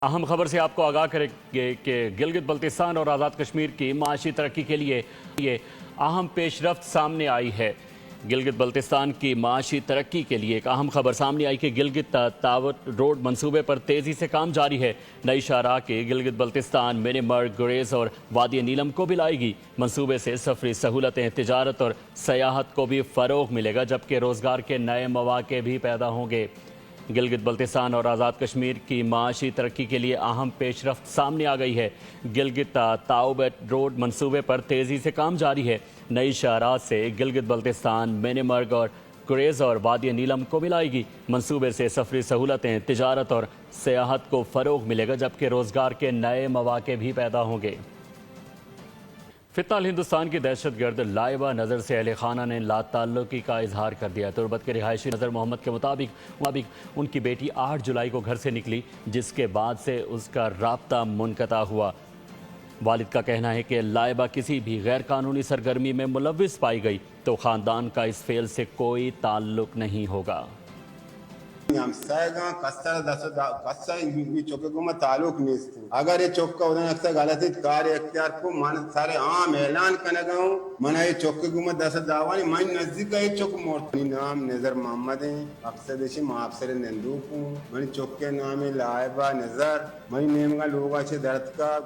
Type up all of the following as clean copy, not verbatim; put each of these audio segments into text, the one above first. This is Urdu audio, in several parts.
اہم خبر سے آپ کو آگاہ کریں گے کہ گلگت بلتستان اور آزاد کشمیر کی معاشی ترقی کے لیے یہ اہم پیش رفت سامنے آئی ہے۔ گلگت بلتستان کی معاشی ترقی کے لیے ایک اہم خبر سامنے آئی کہ گلگت تاور روڈ منصوبے پر تیزی سے کام جاری ہے۔ نئی شاہراہ کے گلگت بلتستان منی مرگ، گریز اور وادی نیلم کو بھی لائے گی۔ منصوبے سے سفری سہولتیں، تجارت اور سیاحت کو بھی فروغ ملے گا، جبکہ روزگار کے نئے مواقع بھی پیدا ہوں گے۔ گلگت بلتستان اور آزاد کشمیر کی معاشی ترقی کے لیے اہم پیش رفت سامنے آ گئی ہے۔ گلگت تاوبٹ روڈ منصوبے پر تیزی سے کام جاری ہے۔ نئی شاہراہ سے گلگت بلتستان منی مرگ اور گریز اور وادی نیلم کو ملائے گی۔ منصوبے سے سفری سہولتیں، تجارت اور سیاحت کو فروغ ملے گا، جبکہ روزگار کے نئے مواقع بھی پیدا ہوں گے۔ فی الحال ہندوستان کی دہشت گرد لائبہ نذر سے اہل خانہ نے لا تعلقی کا اظہار کر دیا۔ تربت کے رہائشی نذر محمد کے مطابق ان کی بیٹی 8 جولائی کو گھر سے نکلی، جس کے بعد سے اس کا رابطہ منقطع ہوا۔ والد کا کہنا ہے کہ لائبہ کسی بھی غیر قانونی سرگرمی میں ملوث پائی گئی تو خاندان کا اس فعل سے کوئی تعلق نہیں ہوگا۔ تعلق نیست اگر یہ چوک کا غلطی کار اختیار کو من سارے عام اعلان کرنے گاؤں من یہ چوک حکومت دست داوانی من نزدیک ہے چوک مورتی نام نظر محمد ہیں اکثر دیشی محافظر نندوک ہوں من چوک کے نام لائبہ نظر من نیم کا لوگا سے درد کا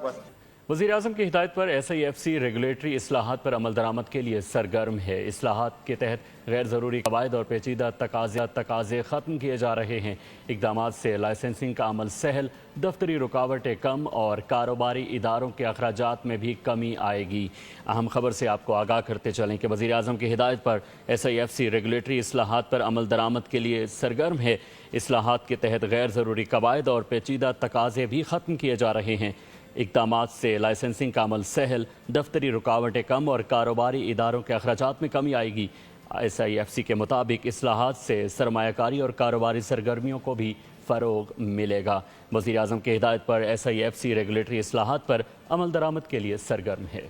وزیر اعظم کی ہدایت پر S I F C regulatory اصلاحات پر عمل درآمد کے لیے سرگرم ہے۔ اصلاحات کے تحت غیر ضروری قواعد اور پیچیدہ تقاضے ختم کیے جا رہے ہیں۔ اقدامات سے لائسنسنگ کا عمل سہل، دفتری رکاوٹیں کم اور کاروباری اداروں کے اخراجات میں بھی کمی آئے گی۔ اہم خبر سے آپ کو آگاہ کرتے چلیں کہ وزیر اعظم کی ہدایت پر S I F C regulatory اصلاحات پر عمل درآمد کے لیے سرگرم ہے۔ اصلاحات کے تحت غیر ضروری قواعد اور پیچیدہ تقاضے بھی ختم کیے جا رہے ہیں۔ اقدامات سے لائسنسنگ کا عمل سہل، دفتری رکاوٹیں کم اور کاروباری اداروں کے اخراجات میں کمی آئے گی۔ ایس آئی ایف سی کے مطابق اصلاحات سے سرمایہ کاری اور کاروباری سرگرمیوں کو بھی فروغ ملے گا۔ وزیر اعظم کی ہدایت پر S I F C regulatory اصلاحات پر عمل درآمد کے لیے سرگرم ہے۔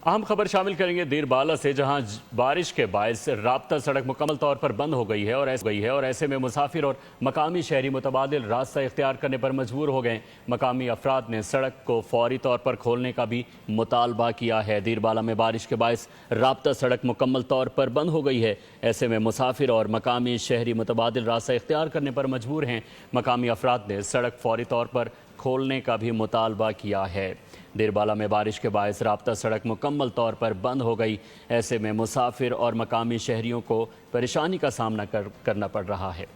اہم خبر شامل کریں گے دیر بالا سے، جہاں بارش کے باعث رابطہ سڑک مکمل طور پر بند ہو گئی ہے اور ایسے میں مسافر اور مقامی شہری متبادل راستہ اختیار کرنے پر مجبور ہو گئے۔ مقامی افراد نے سڑک کو فوری طور پر کھولنے کا بھی مطالبہ کیا ہے۔ دیر بالا میں بارش کے باعث رابطہ سڑک مکمل طور پر بند ہو گئی ہے، ایسے میں مسافر اور مقامی شہری متبادل راستہ اختیار کرنے پر مجبور ہیں۔ مقامی افراد نے سڑک فوری طور پر کھولنے کا بھی مطالبہ کیا ہے۔ دیر بالا میں بارش کے باعث رابطہ سڑک مکمل طور پر بند ہو گئی، ایسے میں مسافر اور مقامی شہریوں کو پریشانی کا سامنا کرنا پڑ رہا ہے۔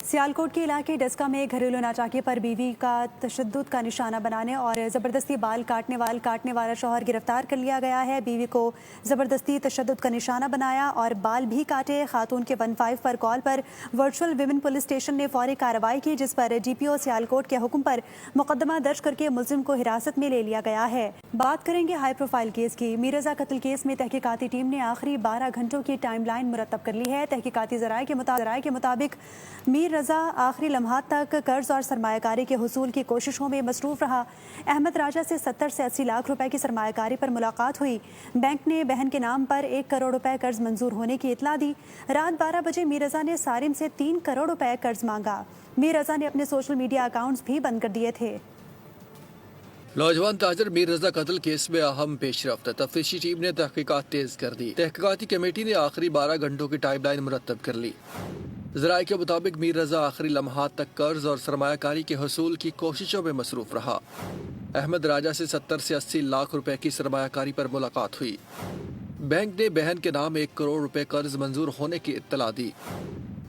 سیالکوٹ کے علاقے ڈسکا میں گھریلو ناچاکی پر بیوی کا تشدد کا نشانہ بنانے اور زبردستی بال کاٹنے والا شوہر گرفتار کر لیا گیا ہے۔ بیوی کو زبردستی تشدد کا نشانہ بنایا اور بال بھی کاٹے۔ خاتون کے 15 پر کال پر ورچوئل ویمن پولیس اسٹیشن نے فوری کارروائی کی، جس پر ڈی پی او سیالکوٹ کے حکم پر مقدمہ درج کر کے ملزم کو حراست میں لے لیا گیا ہے۔ بات کریں گے ہائی پروفائل کیس کی۔ میر رضا قتل کیس میں تحقیقاتی ٹیم نے آخری 12 گھنٹوں کی ٹائم لائن مرتب کر لی ہے۔ تحقیقاتی ذرائع کے مطابق میر رضا آخری لمحات تک قرض اور سرمایہ کاری کے حصول کی کوششوں میں مصروف رہا۔ احمد راجہ سے 70 سے 80 لاکھ روپے کی سرمایہ کاری پر ملاقات ہوئی۔ بینک نے بہن کے نام پر 1 کروڑ روپے قرض منظور ہونے کی اطلاع دی۔ رات 12 بجے میر رضا نے سارم سے 3 کروڑ روپے قرض مانگا۔ میر رضا نے اپنے سوشل میڈیا اکاؤنٹس بھی بند کر دیے تھے۔ نوجوان تاجر میر رضا قتل کیس میں اہم پیش رفت، تفتیشی ٹیم نے تحقیقات تیز کر دی۔ تحقیقاتی کمیٹی نے آخری 12 گھنٹوں کی ٹائم لائن مرتب کر لی۔ ذرائع کے مطابق میر رضا آخری لمحات تک قرض اور سرمایہ کاری کے حصول کی کوششوں میں مصروف رہا۔ احمد راجہ سے 70 سے 80 لاکھ روپے کی سرمایہ کاری پر ملاقات ہوئی۔ بینک نے بہن کے نام 1 کروڑ روپے قرض منظور ہونے کی اطلاع دی۔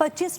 25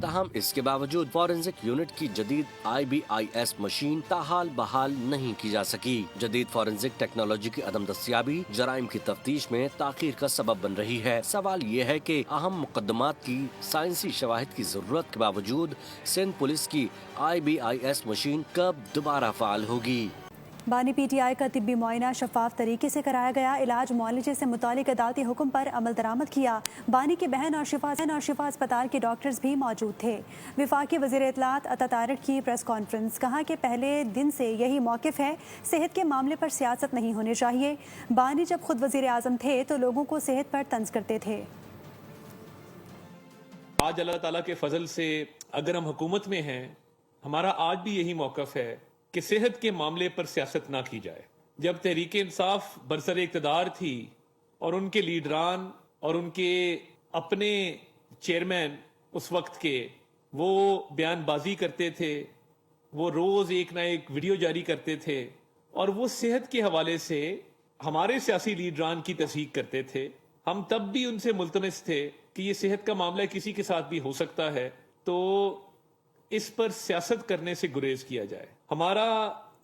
تاہم اس کے باوجود فورینسک یونٹ کی جدید IBIS مشین تاحال بحال نہیں کی جا سکی. جدید فورینسک ٹیکنالوجی کی عدم دستیابی جرائم کی تفتیش میں تاخیر کا سبب بن رہی ہے. سوال یہ ہے کہ اہم مقدمات کی سائنسی شواہد کی ضرورت کے باوجود سندھ پولیس کی IBIS مشین کب دوبارہ فعال ہوگی؟ بانی PTI کا طبی معائنہ شفاف طریقے سے کرایا گیا. علاج معالجے سے متعلق عدالتی حکم پر عمل درآمد کیا. بانی کی بہن اور شفا اسپتال کے ڈاکٹرز بھی موجود تھے. وفاقی وزیر اطلاعات عطا طارق کی پریس کانفرنس. کہا کہ پہلے دن سے یہی موقف ہے، صحت کے معاملے پر سیاست نہیں ہونی چاہیے. بانی جب خود وزیر اعظم تھے تو لوگوں کو صحت پر طنز کرتے تھے. آج اللہ تعالیٰ کے فضل سے اگر ہم حکومت میں ہیں، ہمارا آج بھی یہی موقف ہے کہ صحت کے معاملے پر سیاست نہ کی جائے. جب تحریک انصاف برسر اقتدار تھی اور ان کے لیڈران اور ان کے اپنے چیئرمین اس وقت کے وہ بیان بازی کرتے تھے، وہ روز ایک نہ ایک ویڈیو جاری کرتے تھے اور وہ صحت کے حوالے سے ہمارے سیاسی لیڈران کی تصدیق کرتے تھے. ہم تب بھی ان سے ملتمس تھے کہ یہ صحت کا معاملہ کسی کے ساتھ بھی ہو سکتا ہے تو اس پر سیاست کرنے سے گریز کیا جائے. ہمارا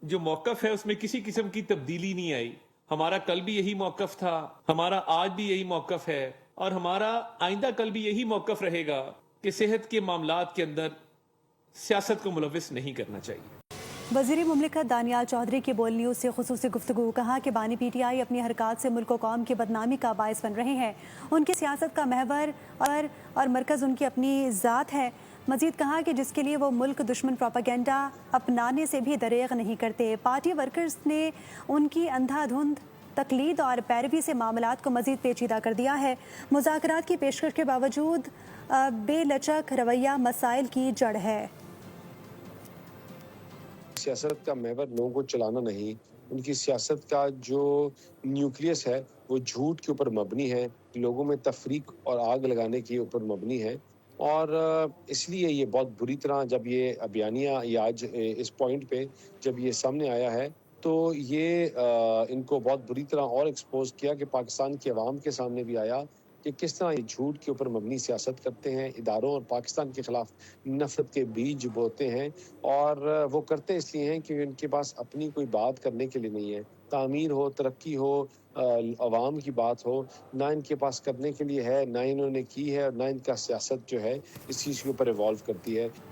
جو موقف ہے اس میں کسی قسم کی تبدیلی نہیں آئی. ہمارا کل بھی یہی موقف تھا، ہمارا آج بھی یہی موقف ہے اور ہمارا آئندہ کل بھی یہی موقف رہے گا کہ صحت کے معاملات کے اندر سیاست کو ملوث نہیں کرنا چاہیے. وزیر مملکت دانیال چودھری کی بول نیوز سے خصوصی گفتگو. کہا کہ بانی PTI اپنی حرکات سے ملک و قوم کی بدنامی کا باعث بن رہے ہیں. ان کی سیاست کا محور اور مرکز ان کی اپنی ذات ہے. مزید کہا کہ جس کے لیے وہ ملک دشمن پروپیگنڈا اپنانے سے بھی دریغ نہیں کرتے. پارٹی ورکرز نے ان کی اندھا دھند تقلید اور پیروی سے معاملات کو مزید پیچیدہ کر دیا ہے. مذاکرات کی پیشکش کے باوجود بے لچک رویہ مسائل کی جڑ ہے. سیاست کا محور لوگوں کو چلانا نہیں، ان کی سیاست کا جو نیوکلیس ہے وہ جھوٹ کے اوپر مبنی ہے، لوگوں میں تفریق اور آگ لگانے کے اوپر مبنی ہے. اور اس لیے یہ بہت بری طرح جب یہ بیانیہ یہ آج اس پوائنٹ پہ جب یہ سامنے آیا ہے تو یہ ان کو بہت بری طرح اور ایکسپوز کیا کہ پاکستان کی عوام کے سامنے بھی آیا کہ کس طرح یہ جھوٹ کے اوپر مبنی سیاست کرتے ہیں، اداروں اور پاکستان کے خلاف نفرت کے بیج بوتے ہیں. اور وہ کرتے اس لیے ہیں کہ ان کے پاس اپنی کوئی بات کرنے کے لیے نہیں ہے. تعمیر ہو، ترقی ہو، عوام کی بات ہو، نہ ان کے پاس کرنے کے لیے ہے، نہ انہوں نے کی ہے اور نہ ان کا سیاست جو ہے اس چیز کے اوپر ایوالو کرتی ہے.